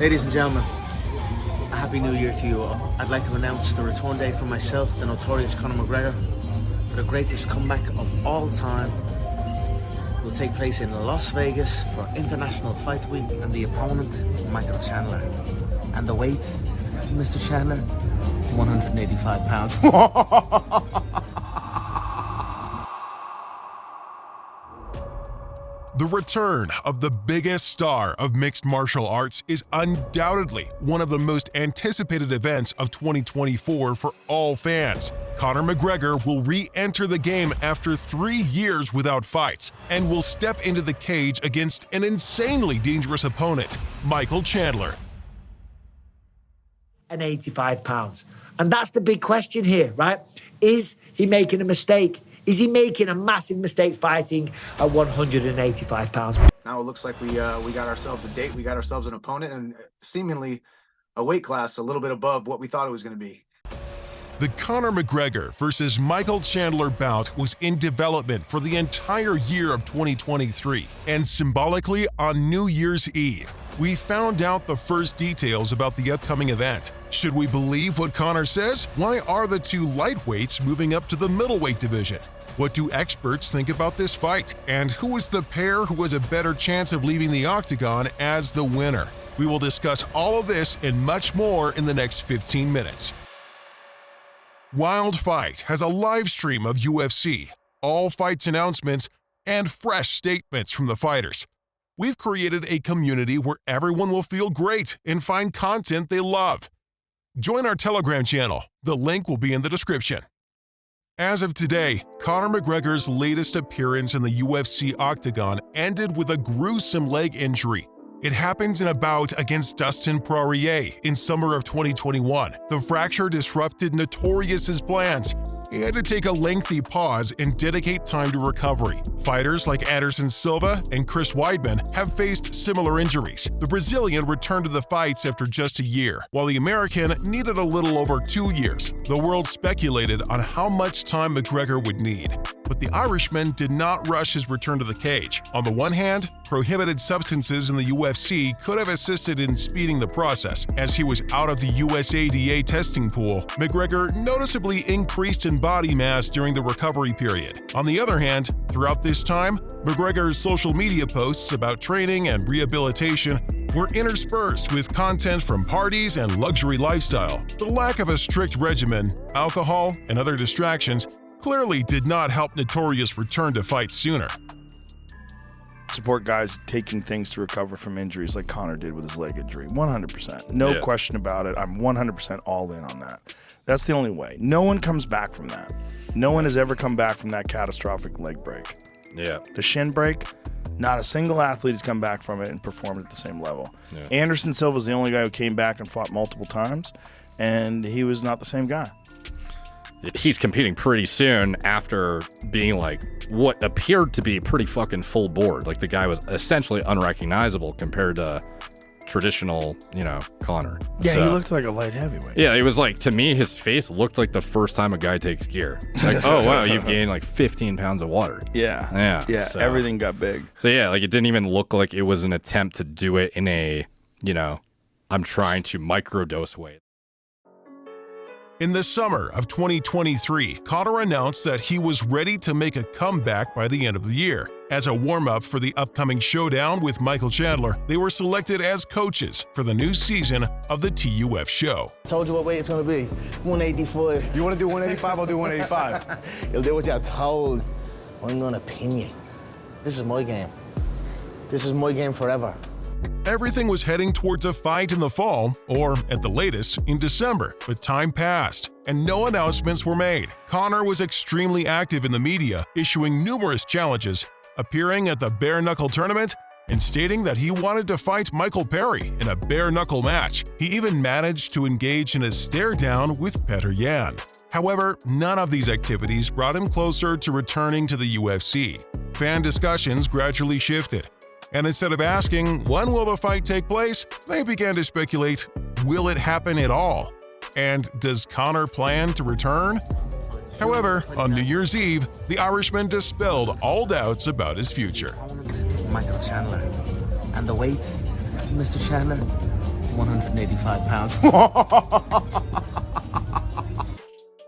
Ladies and gentlemen, a happy new year to you all. I'd like to announce the return date for myself, the notorious Conor McGregor, for the greatest comeback of all time. It will take place in Las Vegas for International Fight Week, and the opponent, Michael Chandler. And the weight, Mr. Chandler, 185 pounds. The return of the biggest star of mixed martial arts is undoubtedly one of the most anticipated events of 2024 for all fans. Conor McGregor will re-enter the game after 3 years without fights and will step into the cage against an insanely dangerous opponent, Michael Chandler. And 85 pounds. And that's the big question here, right? Is he making a mistake? Is he making a massive mistake fighting at 185 pounds? Now it looks like we got ourselves a date, we got ourselves an opponent, and seemingly a weight class a little bit above what we thought it was going to be. The Conor McGregor versus Michael Chandler bout was in development for the entire year of 2023, and symbolically on New Year's Eve, we found out the first details about the upcoming event. Should we believe what Conor says? Why are the two lightweights moving up to the middleweight division? What do experts think about this fight? And who is the pair who has a better chance of leaving the octagon as the winner? We will discuss all of this and much more in the next 15 minutes. Wild Fight has a live stream of UFC, all fights announcements, and fresh statements from the fighters. We've created a community where everyone will feel great and find content they love. Join our Telegram channel. The link will be in the description. As of today, Conor McGregor's latest appearance in the UFC octagon ended with a gruesome leg injury. It happened in a bout against Dustin Poirier in summer of 2021. The fracture disrupted Notorious's plans. He had to take a lengthy pause and dedicate time to recovery. Fighters like Anderson Silva and Chris Weidman have faced similar injuries. The Brazilian returned to the fights after just a year, while the American needed a little over 2 years. The world speculated on how much time McGregor would need, but the Irishman did not rush his return to the cage. On the one hand, prohibited substances in the UFC could have assisted in speeding the process. As he was out of the USADA testing pool, McGregor noticeably increased in body mass during the recovery period. On the other hand, throughout this time, McGregor's social media posts about training and rehabilitation were interspersed with content from parties and luxury lifestyle. The lack of a strict regimen, alcohol, and other distractions clearly did not help Notorious return to fight sooner. Support guys taking things to recover from injuries like Conor did with his leg injury. 100%. No question about it. I'm 100% all in on that. That's the only way. No one comes back from that. No one has ever come back from that catastrophic leg break. Yeah. The shin break, not a single athlete has come back from it and performed at the same level. Yeah. Anderson Silva is the only guy who came back and fought multiple times, and he was not the same guy. He's competing pretty soon after being like what appeared to be pretty fucking full board. Like the guy was essentially unrecognizable compared to traditional, Conor. Yeah, he looked like a light heavyweight. Yeah, it was like, to me, his face looked like the first time a guy takes gear. Like, oh, wow, you've gained like 15 pounds of water. Yeah. So, everything got big. So, yeah, like it didn't even look like it was an attempt to do it in a, I'm trying to microdose way. In the summer of 2023, Conor announced that he was ready to make a comeback by the end of the year. As a warm-up for the upcoming Showdown with Michael Chandler, they were selected as coaches for the new season of the TUF show. Told you what weight it's gonna be, 184. You want to do 185? I'll do 185. You'll do what you're told. I'm gonna pin you. This is my game. This is my game forever. Everything was heading towards a fight in the fall, or at the latest, in December, but time passed, and no announcements were made. Conor was extremely active in the media, issuing numerous challenges, appearing at the bare knuckle tournament, and stating that he wanted to fight Michael Perry in a bare knuckle match. He even managed to engage in a stare down with Petr Yan. However, none of these activities brought him closer to returning to the UFC. Fan discussions gradually shifted, and instead of asking, when will the fight take place, they began to speculate, will it happen at all? And does Conor plan to return? However, on New Year's Eve, the Irishman dispelled all doubts about his future. Michael Chandler. And the weight, Mr. Chandler, 185 pounds.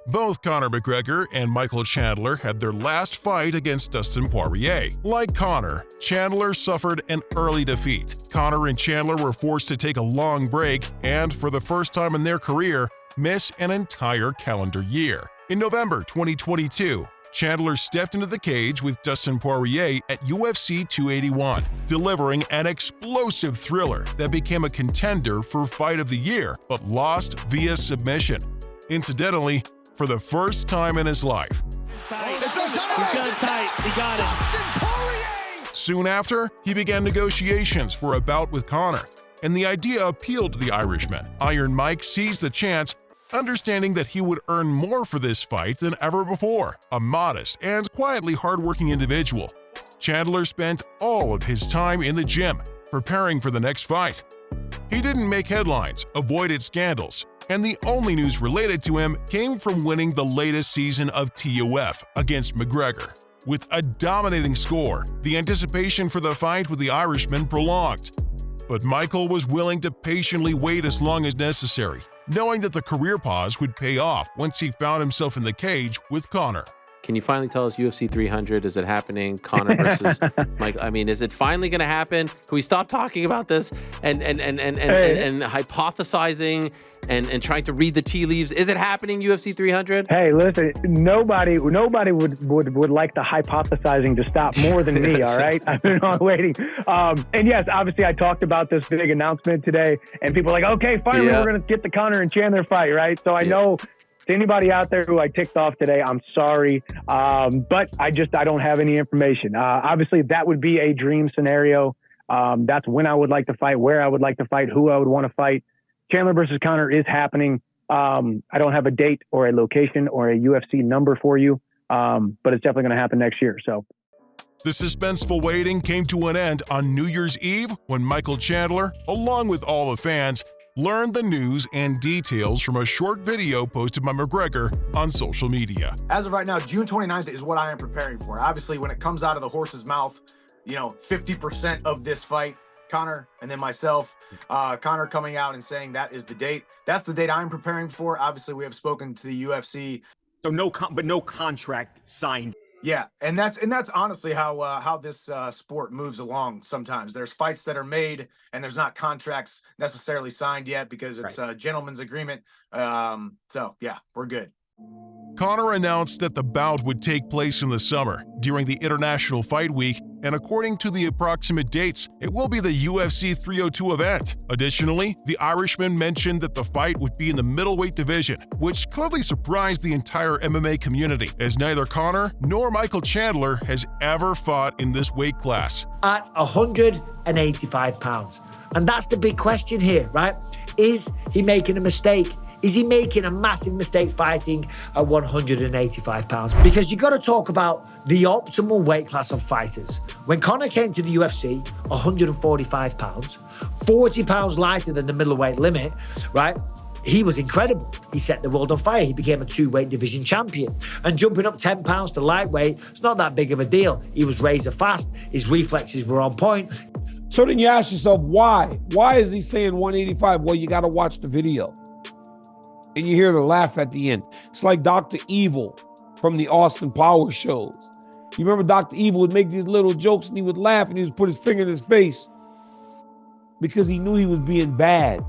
Both Conor McGregor and Michael Chandler had their last fight against Dustin Poirier. Like Conor, Chandler suffered an early defeat. Conor and Chandler were forced to take a long break and, for the first time in their career, miss an entire calendar year. In November 2022, Chandler stepped into the cage with Dustin Poirier at UFC 281, delivering an explosive thriller that became a contender for Fight of the Year, but lost via submission. Incidentally, for the first time in his life. Soon after, he began negotiations for a bout with Conor, and the idea appealed to the Irishman. Iron Mike seized the chance, understanding that he would earn more for this fight than ever before. A modest and quietly hardworking individual, Chandler spent all of his time in the gym, preparing for the next fight. He didn't make headlines, avoided scandals, and the only news related to him came from winning the latest season of TUF against McGregor. With a dominating score, the anticipation for the fight with the Irishman prolonged. But Michael was willing to patiently wait as long as necessary, knowing that the career pause would pay off once he found himself in the cage with Conor. Can you finally tell us UFC 300? Is it happening? Conor versus Mike. I mean, is it finally going to happen? Can we stop talking about this and hypothesizing and trying to read the tea leaves? Is it happening, UFC 300? Hey, listen, nobody would like the hypothesizing to stop more than me, all right? I've been on waiting. And yes, obviously I talked about this big announcement today, and people are like, okay, finally we're going to get the Conor and Chandler fight, right? So I know to anybody out there who I ticked off today, I'm sorry. But I don't have any information. Obviously, that would be a dream scenario. That's when I would like to fight, where I would like to fight, who I would want to fight. Chandler versus Conor is happening. I don't have a date or a location or a UFC number for you, but it's definitely going to happen next year. So the suspenseful waiting came to an end on New Year's Eve when Michael Chandler, along with all the fans, learned the news and details from a short video posted by McGregor on social media. As of right now, June 29th is what I am preparing for. Obviously, when it comes out of the horse's mouth, 50% of this fight, Conor and then myself, Conor coming out and saying that is the date. That's the date I'm preparing for. Obviously, we have spoken to the UFC. So no contract signed. Yeah, and that's honestly how this sport moves along. Sometimes there's fights that are made and there's not contracts necessarily signed yet because it's a gentleman's agreement. So yeah, we're good. Conor announced that the bout would take place in the summer during the International Fight Week, and according to the approximate dates, it will be the UFC 302 event. Additionally, the Irishman mentioned that the fight would be in the middleweight division, which clearly surprised the entire MMA community, as neither Conor nor Michael Chandler has ever fought in this weight class. At 185 pounds. And that's the big question here, right? Is he making a mistake? Is he making a massive mistake fighting at 185 pounds? Because you got to talk about the optimal weight class of fighters. When Conor came to the UFC, 145 pounds, 40 pounds lighter than the middleweight limit, right? He was incredible. He set the world on fire. He became a two-weight division champion. And jumping up 10 pounds to lightweight, it's not that big of a deal. He was razor fast. His reflexes were on point. So then you ask yourself, why? Why is he saying 185? Well, you got to watch the video. And you hear the laugh at the end. It's like Dr. Evil from the Austin Powers shows. You remember Dr. Evil would make these little jokes and he would laugh and he would put his finger in his face because he knew he was being bad.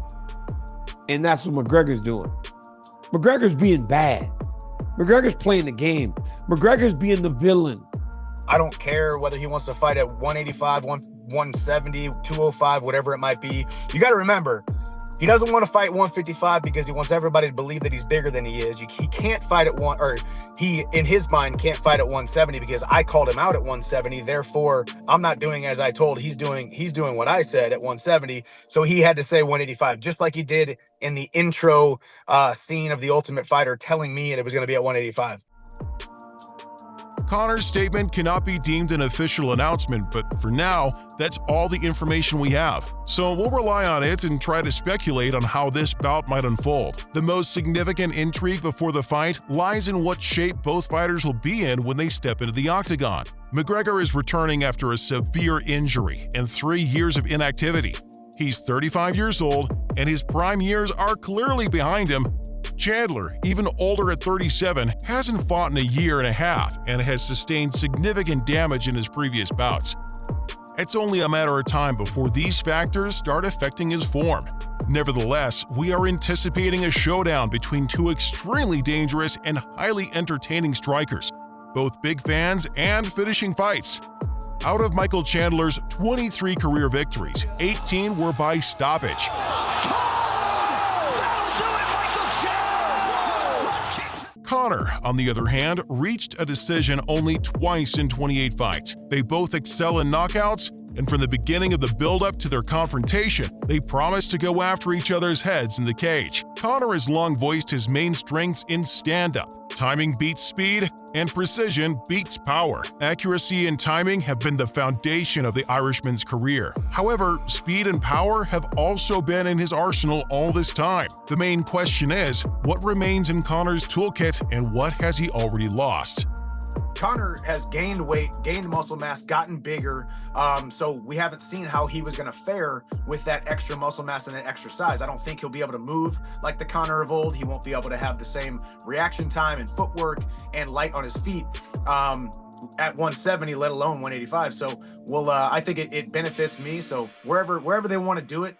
And that's what McGregor's doing. McGregor's being bad. McGregor's playing the game. McGregor's being the villain. I don't care whether he wants to fight at 185, 170, 205, whatever it might be. You got to remember, he doesn't want to fight 155 because he wants everybody to believe that he's bigger than he is. He can't fight at he, in his mind, can't fight at 170 because I called him out at 170. Therefore, I'm not doing as I told. He's doing what I said at 170. So he had to say 185, just like he did in the intro scene of The Ultimate Fighter, telling me it was going to be at 185. Conor's statement cannot be deemed an official announcement, but for now, that's all the information we have. So we'll rely on it and try to speculate on how this bout might unfold. The most significant intrigue before the fight lies in what shape both fighters will be in when they step into the octagon. McGregor is returning after a severe injury and 3 years of inactivity. He's 35 years old and his prime years are clearly behind him, Chandler, even older at 37, hasn't fought in a year and a half and has sustained significant damage in his previous bouts. It's only a matter of time before these factors start affecting his form. Nevertheless, we are anticipating a showdown between two extremely dangerous and highly entertaining strikers, both big fans and finishing fights. Out of Michael Chandler's 23 career victories, 18 were by stoppage. Conor, on the other hand, reached a decision only twice in 28 fights. They both excel in knockouts, and from the beginning of the build-up to their confrontation, they promised to go after each other's heads in the cage. Conor has long voiced his main strengths in stand-up. Timing beats speed, and precision beats power. Accuracy and timing have been the foundation of the Irishman's career. However, speed and power have also been in his arsenal all this time. The main question is, what remains in Conor's toolkit and what has he already lost? Conor has gained weight, gained muscle mass, gotten bigger. So we haven't seen how he was going to fare with that extra muscle mass and that extra size. I don't think he'll be able to move like the Conor of old. He won't be able to have the same reaction time and footwork and light on his feet at 170, let alone 185. So I think it benefits me. So wherever they want to do it.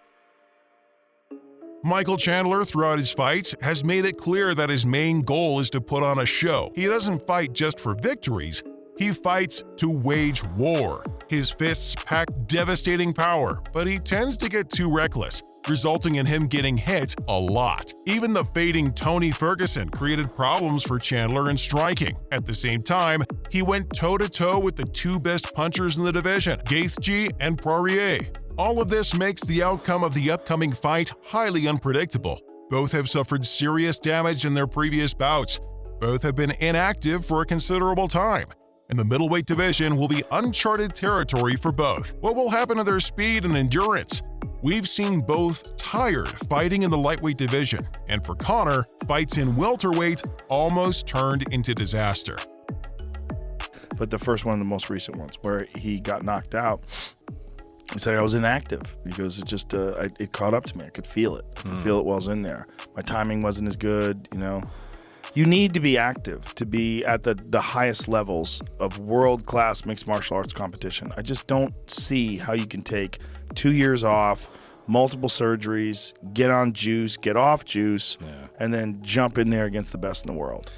Michael Chandler, throughout his fights, has made it clear that his main goal is to put on a show. He doesn't fight just for victories, he fights to wage war. His fists pack devastating power, but he tends to get too reckless, resulting in him getting hit a lot. Even the fading Tony Ferguson created problems for Chandler in striking. At the same time, he went toe-to-toe with the two best punchers in the division, Gaethje and Poirier. All of this makes the outcome of the upcoming fight highly unpredictable. Both have suffered serious damage in their previous bouts. Both have been inactive for a considerable time. And the middleweight division will be uncharted territory for both. What will happen to their speed and endurance? We've seen both tired fighting in the lightweight division, and for Conor, fights in welterweight almost turned into disaster. But the first one, the most recent ones, where he got knocked out, he said I was inactive. He goes, it caught up to me. I could feel it. I could feel it while I was in there. My timing wasn't as good, You need to be active to be at the highest levels of world-class mixed martial arts competition. I just don't see how you can take 2 years off, multiple surgeries, get on juice, get off juice, and then jump in there against the best in the world.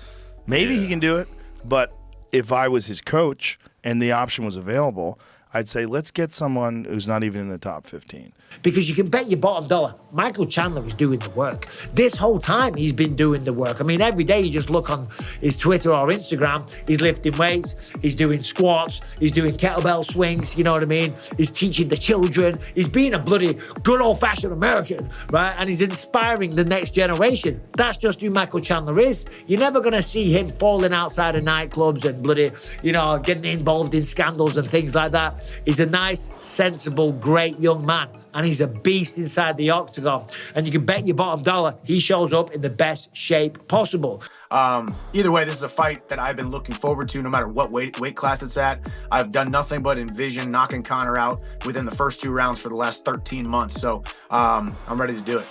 Maybe he can do it, but if I was his coach and the option was available, I'd say let's get someone who's not even in the top 15. Because you can bet your bottom dollar, Michael Chandler is doing the work. This whole time he's been doing the work. I mean, every day you just look on his Twitter or Instagram, he's lifting weights, he's doing squats, he's doing kettlebell swings, you know what I mean? He's teaching the children. He's being a bloody good old-fashioned American, right? And he's inspiring the next generation. That's just who Michael Chandler is. You're never going to see him falling outside of nightclubs and bloody, getting involved in scandals and things like that. He's a nice, sensible, great young man, and he's a beast inside the octagon. And you can bet your bottom dollar he shows up in the best shape possible. Either way, this is a fight that I've been looking forward to no matter what weight class it's at. I've done nothing but envision knocking Conor out within the first 2 rounds for the last 13 months. So I'm ready to do it.